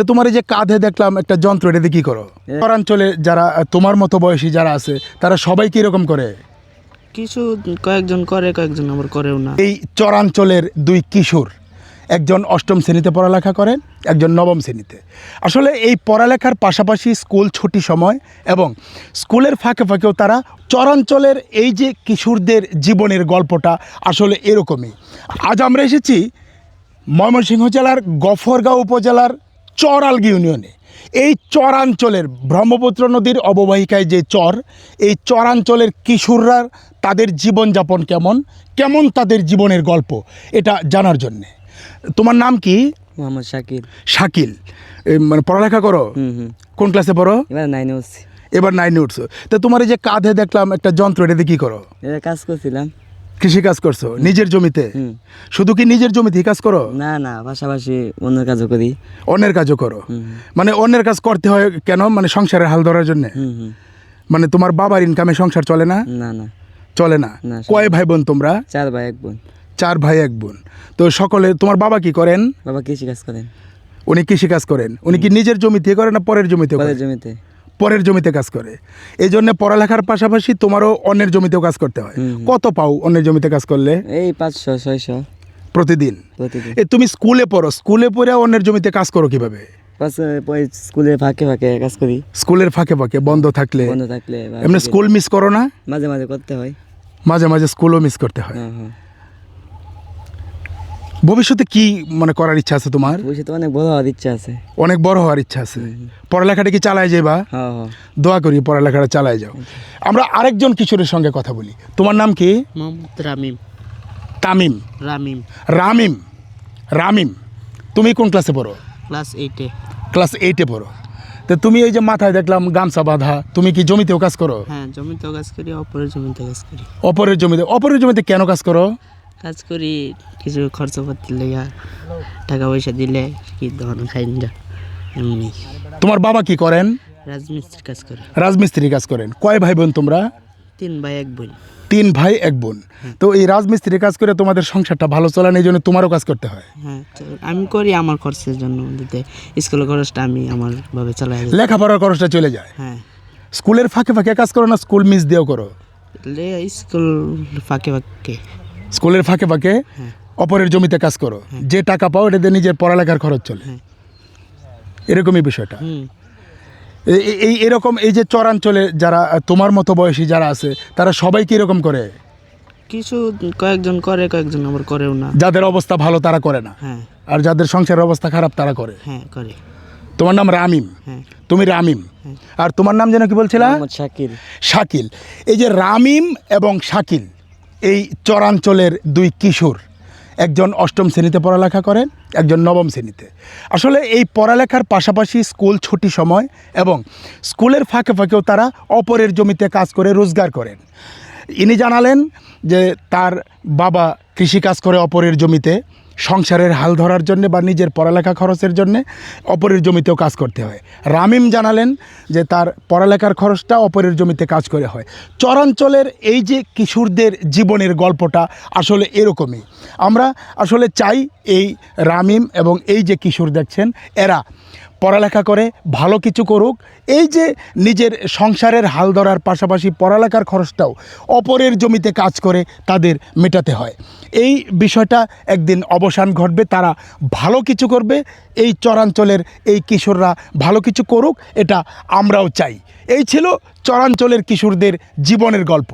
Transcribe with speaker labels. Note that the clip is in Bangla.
Speaker 1: তোমার এই যে কাঁধে দেখলাম একটা যন্ত্র, এটাতে কি করো? শহরাঞ্চলে যারা তোমার মতো বয়সী যারা আছে তারা সবাই কি রকম করে?
Speaker 2: কিছু কয়েকজন করে, কয়েকজন আবার করেও না।
Speaker 1: এই চরাঞ্চলের দুই কিশোর, একজন অষ্টম শ্রেণীতে পড়ালেখা করেন, একজন নবম শ্রেণীতে। আসলে এই পড়ালেখার পাশাপাশি স্কুল ছুটি সময় এবং স্কুলের ফাঁকে ফাঁকেও তারা চরাঞ্চলের এই যে কিশোরদের জীবনের গল্পটা আসলে এরকমই। আজ আমরা এসেছি ময়মনসিংহ জেলার গফরগাঁও উপজেলার চরালগি ইউনিয়নে। এই চরাঞ্চলের ব্রহ্মপুত্র নদীর অববাহিকায় যে চর, এই চরাঞ্চলের কিশোররা তাদের জীবনযাপন কেমন কেমন তাদের জীবনের গল্প এটা জানার জন্যে। তোমার নাম কি?
Speaker 2: মোহাম্মদ শাকিল।
Speaker 1: শাকিল, মানে পড়ালেখা করো? কোন ক্লাসে পড়ো?
Speaker 2: এবার 9 উঠছি।
Speaker 1: এবার 9-এ উঠছো। তো তোমার এই যে কাঁধে দেখলাম একটা যন্ত্র, এটাতে কি করো?
Speaker 2: এটা কাজ করছিলাম।
Speaker 1: কৃষি কাজ করছো নিজের জমিতে? শুধু কি নিজের জমিতেই কাজ করো?
Speaker 2: না না, পাশাপাশি অন্য কাজও করি।
Speaker 1: অন্যের কাজও করো? মানে অন্যের কাজ করতে হয় কেন? মানে সংসারের হাল ধরার জন্য? মানে তোমার বাবার ইনকামে সংসার চলে না?
Speaker 2: না না,
Speaker 1: চলে না।
Speaker 2: না,
Speaker 1: কয় ভাই বোন তোমরা?
Speaker 2: 4 ভাই 1 বোন।
Speaker 1: 4 ভাই 1 বোন। তো সকলে, তোমার বাবা কি করেন?
Speaker 2: বাবা কৃষি কাজ করেন।
Speaker 1: উনি কৃষি কাজ করেন। উনি কি নিজের জমিতে করেন না পরের জমিতে?
Speaker 2: পরের জমিতে।
Speaker 1: পরের জমিতে কাজ করে। এই জন্য পড়ালেখার পাশাপাশি তোমারও অন্যের জমিতেও কাজ করতে হয়। কত পাও অন্যের জমিতে কাজ করলে?
Speaker 2: এই 500-600
Speaker 1: প্রতিদিন।
Speaker 2: প্রতিদিন।
Speaker 1: তুমি স্কুলে পড়ো, স্কুলে পড়ে অন্যের জমিতে কাজ করো কিভাবে?
Speaker 2: স্কুলে ফাঁকে ফাঁকে কাজ করি।
Speaker 1: স্কুলের ফাঁকে ফাঁকে বন্ধ থাকলে?
Speaker 2: বন্ধ থাকলে
Speaker 1: এমনি স্কুল মিস করো না?
Speaker 2: মাঝে মাঝে করতে হয়।
Speaker 1: মাঝে মাঝে স্কুলও মিস করতে হয়।
Speaker 2: হ্যাঁ।
Speaker 1: ভবিষ্যতে কি মানে করার ইচ্ছা আছে তোমার?
Speaker 2: ভবিষ্যতে অনেক বড় হওয়ার ইচ্ছা আছে।
Speaker 1: অনেক বড় হওয়ার ইচ্ছা আছে। পড়ালেখাটা কি চালায় যাবা?
Speaker 2: হ্যাঁ।
Speaker 1: দোয়া করি পড়ালেখাটা চালায় যাও। আমরা আরেকজন কিশোরের সঙ্গে কথা বলি। তোমার নাম কি?
Speaker 2: মোহাম্মদ রামিম।
Speaker 1: তামিম?
Speaker 2: রামিম।
Speaker 1: রামিম। রামিম, তুমি কোন ক্লাসে পড়ো?
Speaker 2: ক্লাস 8-এ।
Speaker 1: ক্লাস 8-এ পড়ো। তো তুমি এই যে মাথায় দেখলাম গামছা বাঁধা, তুমি কি জমিতেও কাজ করো?
Speaker 2: হ্যাঁ, জমিতেও কাজ করি, অপরের জমিতে কাজ করি।
Speaker 1: অপরের জমিতে? অপরের জমিতে কেন কাজ করো?
Speaker 2: কাজ করি কিছু খরচপাতি লেগা, টাকা পয়সা দিলে কি ধরনের খাই না এমনি।
Speaker 1: তোমার বাবা কি করেন?
Speaker 2: রাজমিস্ত্রির কাজ করে।
Speaker 1: রাজমিস্ত্রি কাজ করেন। কয় ভাই বোন তোমরা?
Speaker 2: 3 ভাই 1 বোন।
Speaker 1: 3 ভাই 1 বোন। তো এই রাজমিস্ত্রি কাজ করে তোমাদের সংসারটা ভালো চলে না, এই জন্য তোমারও কাজ করতে হয়?
Speaker 2: হ্যাঁ, আমি করি আমার খরচের জন্য, দিতে স্কুলের খরচটা আমি আমার ভাবে চালাই।
Speaker 1: লেখাপড়ার খরচটা চলে যায়।
Speaker 2: হ্যাঁ।
Speaker 1: স্কুলের ফাঁকে ফাঁকে কাজ করো না স্কুল মিস দিয়েও করো?
Speaker 2: স্কুল ফাঁকে ফাঁকে।
Speaker 1: স্কুলের ফাঁকে ফাঁকে অপরের জমিতে কাজ করো, যে টাকা পাও এটা দিয়ে নিজের পড়ালেখার খরচ চলে। এরকমই বিষয়টা। এরকম এই যে চরাঞ্চলে যারা তোমার মতো বয়সী যারা আছে তারা সবাই কি এরকম করে?
Speaker 2: কিছু কয়েকজন করে, কয়েকজন আবার করেও না।
Speaker 1: যাদের অবস্থা ভালো তারা করে না,
Speaker 2: হ্যাঁ।
Speaker 1: আর যাদের সংসারের অবস্থা খারাপ তারা করে।
Speaker 2: হ্যাঁ, করে।
Speaker 1: তোমার নাম রামিম?
Speaker 2: হ্যাঁ।
Speaker 1: তুমি রামিম। আর তোমার নাম যেন কি বলছিলা?
Speaker 2: মোহাম্মদ শাকিল।
Speaker 1: শাকিল। এই যে রামিম এবং শাকিল, এই চরাঞ্চলের দুই কিশোর, একজন অষ্টম শ্রেণীতে পড়ালেখা করেন, একজন নবম শ্রেণীতে। আসলে এই পড়ালেখার পাশাপাশি স্কুল ছুটি সময় এবং স্কুলের ফাঁকে ফাঁকেও তারা অপরের জমিতে কাজ করে রোজগার করেন। ইনি জানালেন যে তার বাবা কৃষিকাজ করে অপরের জমিতে, সংসারের হাল ধরার জন্য বা নিজের পড়ালেখা খরচের জন্য অপরের জমিতেও কাজ করতে হয়। রামিম জানালেন যে তার পড়ালেখার খরচটা অপরের জমিতে কাজ করে হয়। চরাঞ্চলের এই যে কিশোরদের জীবনের গল্পটা আসলে এরকমই। আমরা আসলে চাই এই রামিম এবং এই যে কিশোর দেখছেন এরা পড়ালেখা করে ভালো কিছু করুক, এই যে নিজের সংসারের হাল ধরার পাশাপাশি পড়ালেখার খরচটাও অপরের জমিতে কাজ করে তাদের মেটাতে হয়। এই বিষয়টা একদিন অবসান ঘটবে, তারা ভালো কিছু করবে। এই চরাঞ্চলের এই কিশোররা ভালো কিছু করুক, এটা আমরাও চাই। এই ছিল চরাঞ্চলের কিশোরদের জীবনের গল্প।